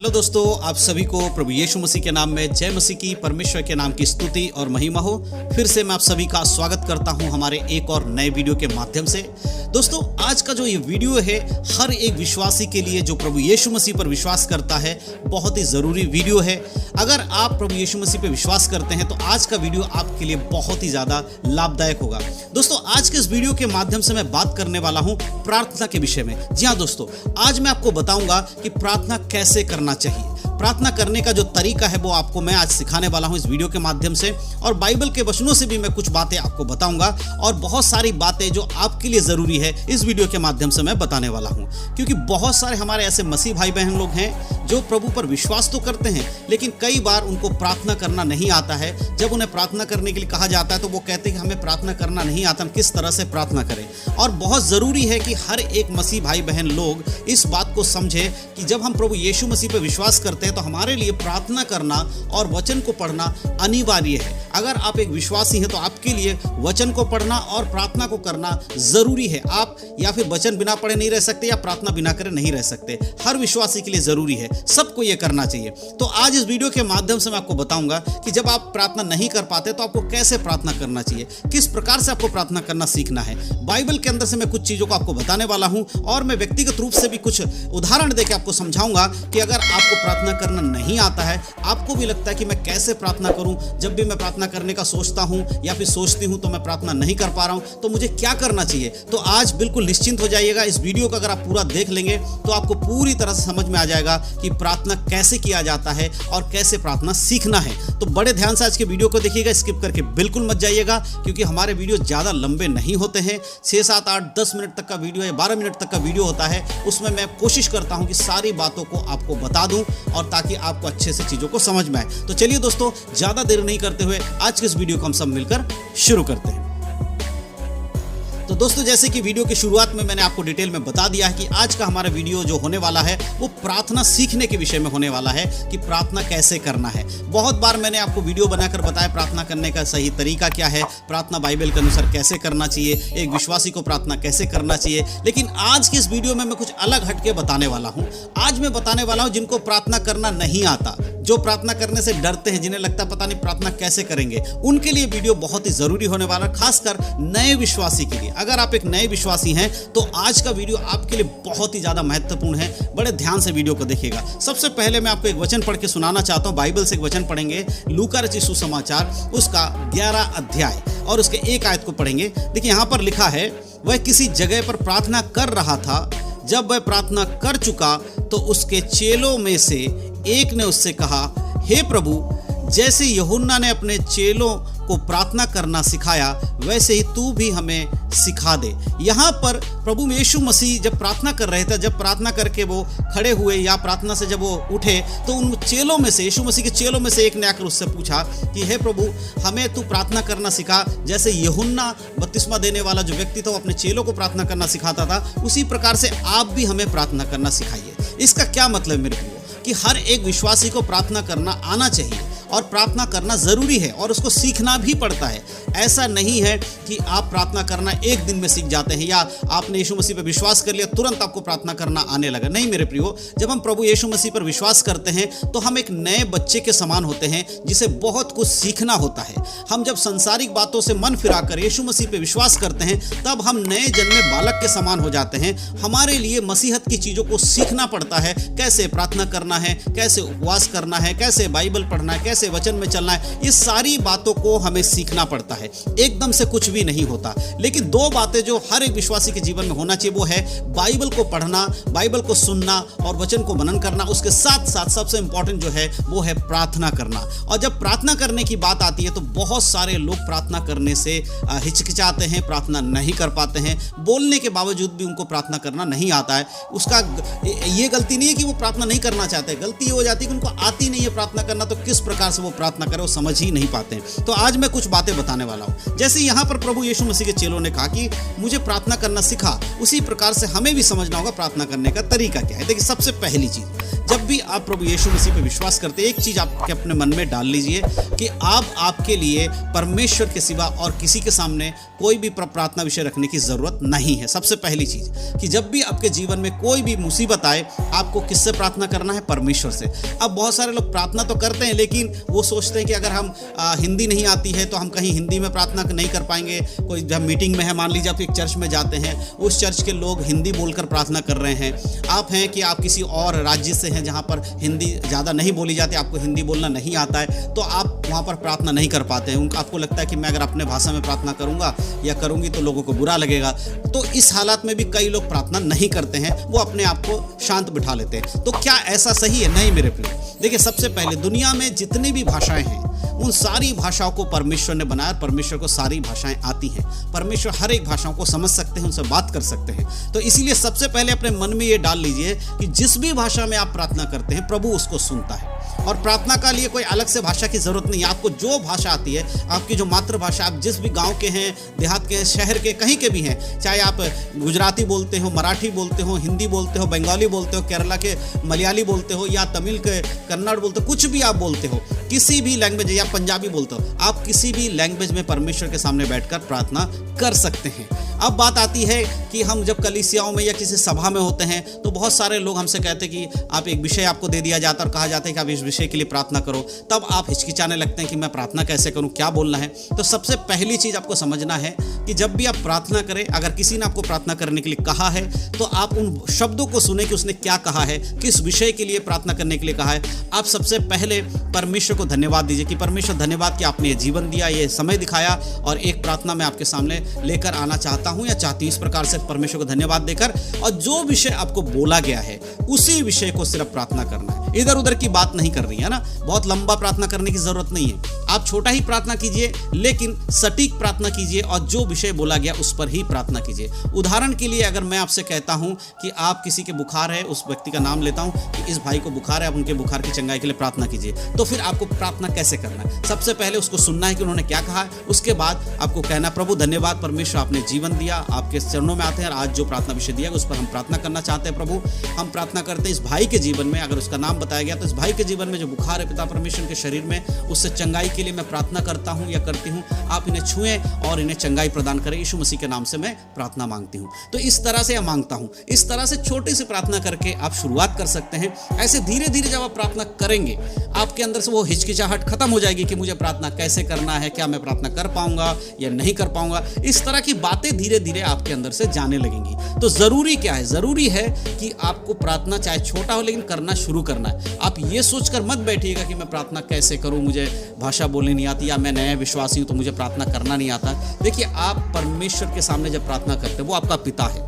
Hello दोस्तों, आप सभी को प्रभु यीशु मसीह के नाम में जय मसीह की, परमेश्वर के नाम की स्तुति और महिमा हो। फिर से मैं आप सभी का स्वागत करता हूं हमारे एक और नए वीडियो के माध्यम से। दोस्तों, आज का जो ये वीडियो है हर एक विश्वासी के लिए जो प्रभु यीशु मसीह पर विश्वास करता है बहुत ही ज़रूरी वीडियो है। अगर आप प्रभु यीशु मसीह पर विश्वास करते हैं तो आज का वीडियो आपके लिए बहुत ही ज़्यादा लाभदायक होगा। दोस्तों, आज के इस वीडियो के माध्यम से मैं बात करने वाला हूँ प्रार्थना के विषय में। जी हाँ दोस्तों, आज मैं आपको बताऊँगा कि प्रार्थना कैसे करना चाहिए। प्रार्थना करने का जो तरीका है वो आपको मैं आज सिखाने वाला हूं इस वीडियो के माध्यम से, और बाइबल के वचनों से भी मैं कुछ बातें आपको बताऊंगा और बहुत सारी बातें जो आपके लिए ज़रूरी है इस वीडियो के माध्यम से मैं बताने वाला हूं। क्योंकि बहुत सारे हमारे ऐसे मसीह भाई बहन लोग हैं जो प्रभु पर विश्वास तो करते हैं, लेकिन कई बार उनको प्रार्थना करना नहीं आता है। जब उन्हें प्रार्थना करने के लिए कहा जाता है तो वो कहते हैं कि हमें प्रार्थना करना नहीं आता, हम किस तरह से प्रार्थना करें। और बहुत ज़रूरी है कि हर एक मसीह भाई बहन लोग इस बात को समझे कि जब हम प्रभु यीशु मसीह पर विश्वास करते हैं तो हमारे लिए प्रार्थना करना और वचन को पढ़ना अनिवार्य है। अगर आप एक विश्वासी हैं तो आपके लिए वचन को पढ़ना और प्रार्थना को करना ज़रूरी है। आप या फिर वचन बिना पढ़े नहीं रह सकते या प्रार्थना बिना करे नहीं रह सकते। हर विश्वासी के लिए ज़रूरी है, सबको ये करना चाहिए। तो आज इस वीडियो के माध्यम से मैं आपको बताऊंगा कि जब आप प्रार्थना नहीं कर पाते तो आपको कैसे प्रार्थना करना चाहिए, किस प्रकार से आपको प्रार्थना करना सीखना है। बाइबल के अंदर से मैं कुछ चीज़ों को आपको बताने वाला हूं और मैं व्यक्तिगत रूप से भी कुछ उदाहरण देकर आपको समझाऊंगा कि अगर आपको प्रार्थना करना नहीं आता है, आपको भी लगता है कि मैं कैसे प्रार्थना करूं, जब भी मैं प्रार्थना करने का सोचता हूं या फिर सोचती हूं तो मैं प्रार्थना नहीं कर पा रहा हूं, तो मुझे क्या करना चाहिए। तो आज बिल्कुल निश्चिंत हो जाइएगा। इस वीडियो को अगर आप पूरा देख लेंगे तो आपको पूरी तरह से समझ में आ जाएगा कि प्रार्थना कैसे किया जाता है और कैसे प्रार्थना सीखना है। तो बड़े ध्यान से आज के वीडियो को देखिएगा, स्किप करके बिल्कुल मत जाइएगा, क्योंकि हमारे वीडियो ज़्यादा लंबे नहीं होते हैं। 6, 7, 8, 10 मिनट तक का वीडियो या 12 मिनट तक का वीडियो होता है। उसमें मैं कोशिश करता हूं कि सारी बातों को आपको बता दूं और ताकि आपको अच्छे से चीज़ों को समझ में आए। तो चलिए दोस्तों, ज़्यादा देर नहीं करते हुए आज के इस वीडियो को हम सब मिलकर शुरू करते हैं। तो दोस्तों, जैसे कि वीडियो की शुरुआत में मैंने आपको डिटेल में बता दिया है कि आज का हमारा वीडियो जो होने वाला है वो प्रार्थना सीखने के विषय में होने वाला है कि प्रार्थना कैसे करना है। बहुत बार मैंने आपको वीडियो बनाकर बताया प्रार्थना करने का सही तरीका क्या है, प्रार्थना बाइबल के अनुसार कैसे करना चाहिए, एक विश्वासी को प्रार्थना कैसे करना चाहिए। लेकिन आज की इस वीडियो में मैं कुछ अलग हटके बताने वाला हूँ। आज मैं बताने वाला हूँ जिनको प्रार्थना करना नहीं आता, जो प्रार्थना करने से डरते हैं, जिन्हें लगता पता नहीं प्रार्थना कैसे करेंगे, उनके लिए वीडियो बहुत ही ज़रूरी होने वाला है, खासकर नए विश्वासी के लिए। अगर आप एक नए विश्वासी हैं तो आज का वीडियो आपके लिए बहुत ही ज़्यादा महत्वपूर्ण है। बड़े ध्यान से वीडियो को देखिएगा। सबसे पहले मैं आपको एक वचन पढ़ के सुनाना चाहता हूँ। बाइबल से एक वचन पढ़ेंगे, लूका रचित सुसमाचार उसका 11 अध्याय और उसके 1 आयत को पढ़ेंगे। देखिए, यहाँ पर लिखा है, वह किसी जगह पर प्रार्थना कर रहा था। जब वह प्रार्थना कर चुका तो उसके चेलों में से एक ने उससे कहा, हे प्रभु, जैसे यूहन्ना ने अपने चेलों को प्रार्थना करना सिखाया वैसे ही तू भी हमें सिखा दे। यहाँ पर प्रभु यीशु मसीह जब प्रार्थना कर रहे थे, जब प्रार्थना करके वो खड़े हुए या प्रार्थना से जब वो उठे तो उन चेलों में से, यीशु मसीह के चेलों में से एक ने आकर उससे पूछा कि हे प्रभु, हमें तू प्रार्थना करना सिखा। जैसे यूहन्ना बपतिस्मा देने वाला जो व्यक्ति था वो अपने चेलों को प्रार्थना करना सिखाता था, उसी प्रकार से आप भी हमें प्रार्थना करना सिखाइए। इसका क्या मतलब मेरे प्रियो, कि हर एक विश्वासी को प्रार्थना करना आना चाहिए और प्रार्थना करना ज़रूरी है और उसको सीखना भी पड़ता है। ऐसा नहीं है कि आप प्रार्थना करना एक दिन में सीख जाते हैं या आपने यीशु मसीह पर विश्वास कर लिया तुरंत आपको प्रार्थना करना आने लगा। नहीं मेरे प्रियो, जब हम प्रभु यीशु मसीह पर विश्वास करते हैं तो हम एक नए बच्चे के समान होते हैं जिसे बहुत कुछ सीखना होता है। हम जब संसारिक बातों से मन फिराकर यीशु मसीह पर विश्वास करते हैं तब हम नए जन्मे बालक के समान हो जाते हैं। हमारे लिए मसीहत की चीज़ों को सीखना पड़ता है, कैसे प्रार्थना करना है, कैसे उपवास करना है, कैसे बाइबल पढ़ना है, कैसे वचन में चलना है। ये सारी बातों को हमें सीखना पड़ता है। एकदम से कुछ भी नहीं होता। लेकिन 2 बातें जो हर एक विश्वासी के जीवन में होना चाहिए वो है बाइबल को पढ़ना, बाइबल को सुनना और वचन को मनन करना। उसके साथ साथ सबसे इंपॉर्टेंट जो है वो है प्रार्थना करना। और जब प्रार्थना करने की बात आती है तो बहुत सारे लोग प्रार्थना करने से हिचकिचाते हैं, प्रार्थना नहीं कर पाते हैं। बोलने के बावजूद भी उनको प्रार्थना करना नहीं आता है। उसका ये गलती नहीं है कि वो प्रार्थना नहीं करना चाहते, गलती ये हो जाती है कि उनको आती नहीं है प्रार्थना करना, तो किस प्रकार से वो प्रार्थना करें वो समझ ही नहीं पाते हैं। तो आज मैं कुछ बातें बताने वाला हूँ। जैसे यहाँ पर प्रभु यीशु मसीह के चेलों ने कहा कि मुझे प्रार्थना करना सिखा, उसी प्रकार से हमें भी समझना होगा प्रार्थना करने का तरीका क्या है। देखिए, सबसे पहली चीज़, जब भी आप प्रभु यीशु मसीह पे विश्वास करते हैं, एक चीज़ आपके अपने मन में डाल लीजिए कि आपके लिए परमेश्वर के सिवा और किसी के सामने कोई भी प्रार्थना विषय रखने की ज़रूरत नहीं है। सबसे पहली चीज़ कि जब भी आपके जीवन में कोई भी मुसीबत आए, आपको किससे प्रार्थना करना है? परमेश्वर से। अब बहुत सारे लोग प्रार्थना तो करते हैं, लेकिन वो सोचते हैं कि अगर हम हिंदी नहीं आती है तो हम कहीं हिंदी में प्रार्थना नहीं कर पाएंगे। कोई जब मीटिंग में है, मान लीजिए आप एक चर्च में जाते हैं, उस चर्च के लोग हिंदी बोलकर प्रार्थना कर रहे हैं। आप हैं कि आप किसी और राज्य से हैं जहाँ पर हिंदी ज़्यादा नहीं बोली जाती, आपको हिंदी बोलना नहीं आता है, तो आप वहाँ पर प्रार्थना नहीं कर पाते हैं। आपको लगता है कि मैं अगर अपने भाषा में प्रार्थना करूँगा या करूँगी तो लोगों को बुरा लगेगा। तो इस हालात में भी कई लोग प्रार्थना नहीं करते हैं, वो अपने आप को शांत बिठा लेते हैं। तो क्या ऐसा सही है? नहीं मेरे प्रिय। देखिए, सबसे पहले दुनिया में जितनी भी भाषाएं हैं, उन सारी भाषाओं को परमेश्वर ने बनाया। परमेश्वर को सारी भाषाएं आती हैं। परमेश्वर हर एक भाषाओं को समझ सकते हैं, उनसे बात कर सकते हैं। तो इसीलिए सबसे पहले अपने मन में ये डाल लीजिए कि जिस भी भाषा में आप प्रार्थना करते हैं, प्रभु उसको सुनता है। और प्रार्थना का लिए कोई अलग से भाषा की जरूरत नहीं है। आपको जो भाषा आती है, आपकी जो मातृभाषा, आप जिस भी गांव के हैं, देहात के, शहर के, कहीं के भी हैं, चाहे आप गुजराती बोलते हो, मराठी बोलते हो, हिंदी बोलते हो, बंगाली बोलते हो, केरला के मलयाली बोलते हो, या तमिल के कन्नड़ बोलते हो, कुछ भी आप बोलते हो, किसी भी लैंग्वेज, या पंजाबी बोलते हो, आप किसी भी लैंग्वेज में परमेश्वर के सामने बैठकर प्रार्थना कर सकते हैं। अब बात आती है कि हम जब कलीसियाओं में या किसी सभा में होते हैं तो बहुत सारे लोग हमसे कहते हैं कि आप एक विषय आपको दे दिया जाता है और कहा जाता है कि आप इस विषय के लिए प्रार्थना करो। तब आप हिचकिचाने लगते हैं कि मैं प्रार्थना कैसे करूं, क्या बोलना है। तो सबसे पहली चीज़ आपको समझना है कि जब भी आप प्रार्थना करें, अगर किसी ने आपको प्रार्थना करने के लिए कहा है तो आप उन शब्दों को सुने कि उसने क्या कहा है, किस विषय के लिए प्रार्थना करने के लिए कहा है। आप सबसे पहले परमेश्वर को धन्यवाद दीजिए कि परमेश्वर धन्यवाद कि आपने ये जीवन दिया, ये समय दिखाया, और एक प्रार्थना मैं आपके सामने लेकर आना चाहता हूं या चाहती हूं। इस प्रकार से परमेश्वर को धन्यवाद देकर, और जो विषय आपको बोला गया है उसी विषय को सिर्फ प्रार्थना करना है। इधर उधर की बात नहीं करनी है ना। बहुत लंबा प्रार्थना करने की जरूरत नहीं है। आप छोटा ही प्रार्थना कीजिए, लेकिन सटीक प्रार्थना कीजिए, और जो विषय बोला गया उस पर ही प्रार्थना कीजिए। उदाहरण के लिए अगर मैं आपसे कहता हूं कि आप किसी के बुखार है, उस व्यक्ति का नाम लेता हूं कि इस भाई को बुखार है, आप उनके बुखार की चंगाई के लिए प्रार्थना कीजिए, तो फिर आपको प्रार्थना कैसे करना है? सबसे पहले उसको सुनना है कि उन्होंने क्या कहा है। उसके बाद आपको कहना, प्रभु धन्यवाद परमेश्वर, आपने जीवन दिया, आपके चरणों में आते हैं, और आज जो प्रार्थना विषय दिया उस पर हम प्रार्थना करना चाहते हैं। प्रभु, हम प्रार्थना करते हैं इस भाई के जीवन में, अगर उसका नाम बताया गया तो इस भाई के जीवन में जो बुखार है, पिता परमेश्वर के शरीर में, उससे चंगाई के लिए मैं प्रार्थना करता हूं या करती हूं। आप इन्हें छुएं और इन्हें चंगाई प्रदान करें। यीशु मसीह के नाम से मैं प्रार्थना मांगती हूं। तो इस तरह से मांगता हूं, इस तरह से छोटी सी प्रार्थना करके आप शुरुआत कर सकते हैं। ऐसे धीरे धीरे जब आप प्रार्थना करेंगे, आपके अंदर से वो हिचकिचाहट खत्म हो जाएगी कि मुझे प्रार्थना कैसे करना है, क्या मैं प्रार्थना कर पाऊंगा या नहीं कर पाऊंगा। इस तरह की बातें धीरे धीरे आपके अंदर से जाने लगेंगी। तो जरूरी क्या है? जरूरी है कि आपको प्रार्थना चाहे छोटा हो, लेकिन करना शुरू करना है। आप ये सोचकर मत बैठिएगा कि मैं प्रार्थना कैसे करूं, मुझे भाषा बोलनी नहीं आती, या मैं नया विश्वासी हूं तो मुझे प्रार्थना करना नहीं आता। देखिए, आप परमेश्वर के सामने जब प्रार्थना करते हैं, वो आपका पिता है।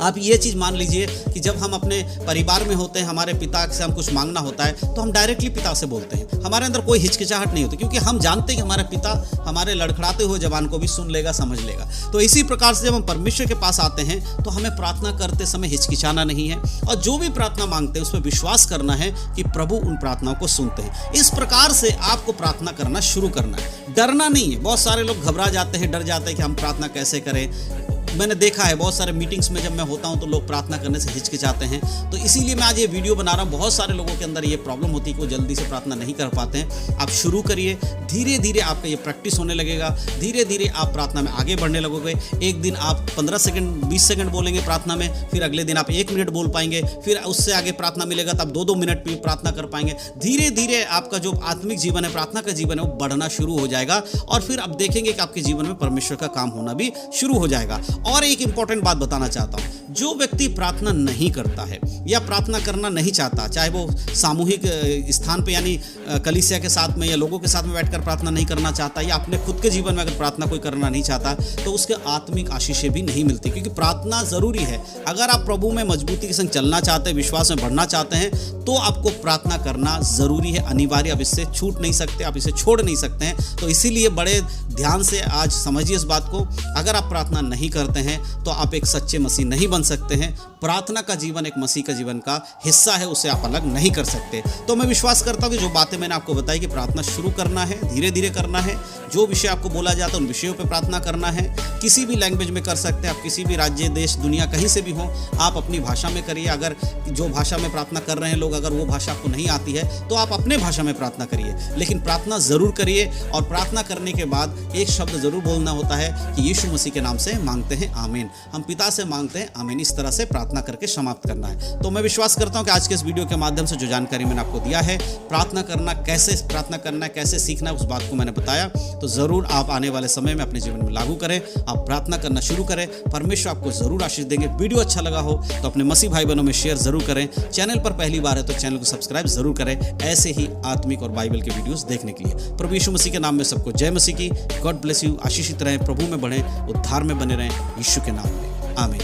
आप ये चीज़ मान लीजिए कि जब हम अपने परिवार में होते हैं, हमारे पिता से हम कुछ मांगना होता है तो हम डायरेक्टली पिता से बोलते हैं। हमारे अंदर कोई हिचकिचाहट नहीं होती, क्योंकि हम जानते हैं कि हमारा पिता हमारे लड़खड़ाते हुए जवान को भी सुन लेगा, समझ लेगा। तो इसी प्रकार से जब हम परमेश्वर के पास आते हैं तो हमें प्रार्थना करते समय हिचकिचाना नहीं है, और जो भी प्रार्थना मांगते हैं उस पर विश्वास करना है कि प्रभु उन प्रार्थनाओं को सुनते हैं। इस प्रकार से आपको प्रार्थना करना शुरू करना है, डरना नहीं है। बहुत सारे लोग घबरा जाते हैं, डर जाते हैं कि हम प्रार्थना कैसे करें। मैंने देखा है बहुत सारे मीटिंग्स में जब मैं होता हूं तो लोग प्रार्थना करने से हिचकिचाते हैं। तो इसीलिए मैं आज ये वीडियो बना रहा हूं। बहुत सारे लोगों के अंदर ये प्रॉब्लम होती है कि वो जल्दी से प्रार्थना नहीं कर पाते हैं। आप शुरू करिए, धीरे धीरे आपका ये प्रैक्टिस होने लगेगा, धीरे धीरे आप प्रार्थना में आगे बढ़ने लगोगे। एक दिन आप 15 सेकंड 20 सेकंड बोलेंगे प्रार्थना में, फिर अगले दिन आप 1 मिनट बोल पाएंगे, फिर उससे आगे प्रार्थना मिलेगा तो आप 2-2 मिनट भी प्रार्थना कर पाएंगे। धीरे धीरे आपका जो आत्मिक जीवन है, प्रार्थना का जीवन है, वो बढ़ना शुरू हो जाएगा, और फिर आप देखेंगे कि आपके जीवन में परमेश्वर का काम होना भी शुरू हो जाएगा। और एक इंपॉर्टेंट बात बताना चाहता हूं, जो व्यक्ति प्रार्थना नहीं करता है या प्रार्थना करना नहीं चाहता, चाहे वो सामूहिक स्थान पे यानी कलीसिया के साथ में या लोगों के साथ में बैठकर प्रार्थना नहीं करना चाहता, या अपने खुद के जीवन में अगर प्रार्थना कोई करना नहीं चाहता, तो उसके आत्मिक आशीषें भी नहीं मिलती। क्योंकि प्रार्थना जरूरी है। अगर आप प्रभु में मजबूती के संग चलना चाहते हैं, विश्वास में बढ़ना चाहते हैं, तो आपको प्रार्थना करना जरूरी है, अनिवार्य। आप इससे छूट नहीं सकते, आप इसे छोड़ नहीं सकते हैं। तो इसीलिए बड़े ध्यान से आज समझिए इस बात को। अगर आप प्रार्थना नहीं करते करते हैं तो आप एक सच्चे मसीह नहीं बन सकते हैं। प्रार्थना का जीवन एक मसीह का जीवन का हिस्सा है, उसे आप अलग नहीं कर सकते। तो मैं विश्वास करता हूँ कि जो बातें मैंने आपको बताई कि प्रार्थना शुरू करना है, धीरे धीरे करना है, जो विषय आपको बोला जाता है उन विषयों पर प्रार्थना करना है। किसी भी लैंग्वेज में कर सकते हैं आप, किसी भी राज्य, देश, दुनिया कहीं से भी हो, आप अपनी भाषा में करिए। अगर जो भाषा में प्रार्थना कर रहे हैं लोग, अगर वो भाषा आपको नहीं आती है तो आप अपने भाषा में प्रार्थना करिए, लेकिन प्रार्थना ज़रूर करिए। और प्रार्थना करने के बाद एक शब्द ज़रूर बोलना होता है कि यीशु मसीह के नाम से मांगते हैं, आमीन। हम पिता से मांगते हैं, आमीन। इस तरह से प्रार्थना करके समाप्त करना है। तो मैं विश्वास करता हूँ कि आज के इस वीडियो के माध्यम से जो जानकारी मैंने आपको दिया है, प्रार्थना करना, कैसे प्रार्थना करना है, कैसे सीखना है, उस बात को मैंने बताया। तो ज़रूर आप आने वाले समय में अपने जीवन में लागू करें, आप प्रार्थना करना शुरू करें। परमेश्वर आपको ज़रूर आशीष देंगे। वीडियो अच्छा लगा हो तो अपने मसीह भाई बहनों में शेयर ज़रूर करें। चैनल पर पहली बार है तो चैनल को सब्सक्राइब ज़रूर करें, ऐसे ही आत्मिक और बाइबल के वीडियोस देखने के लिए। प्रभु यीशु मसीह के नाम में सबको जय मसीह की। God bless you. आशीषित रहें, प्रभु में बढ़ें, उद्धार में बने रहें, यीशु के नाम में, आमीन।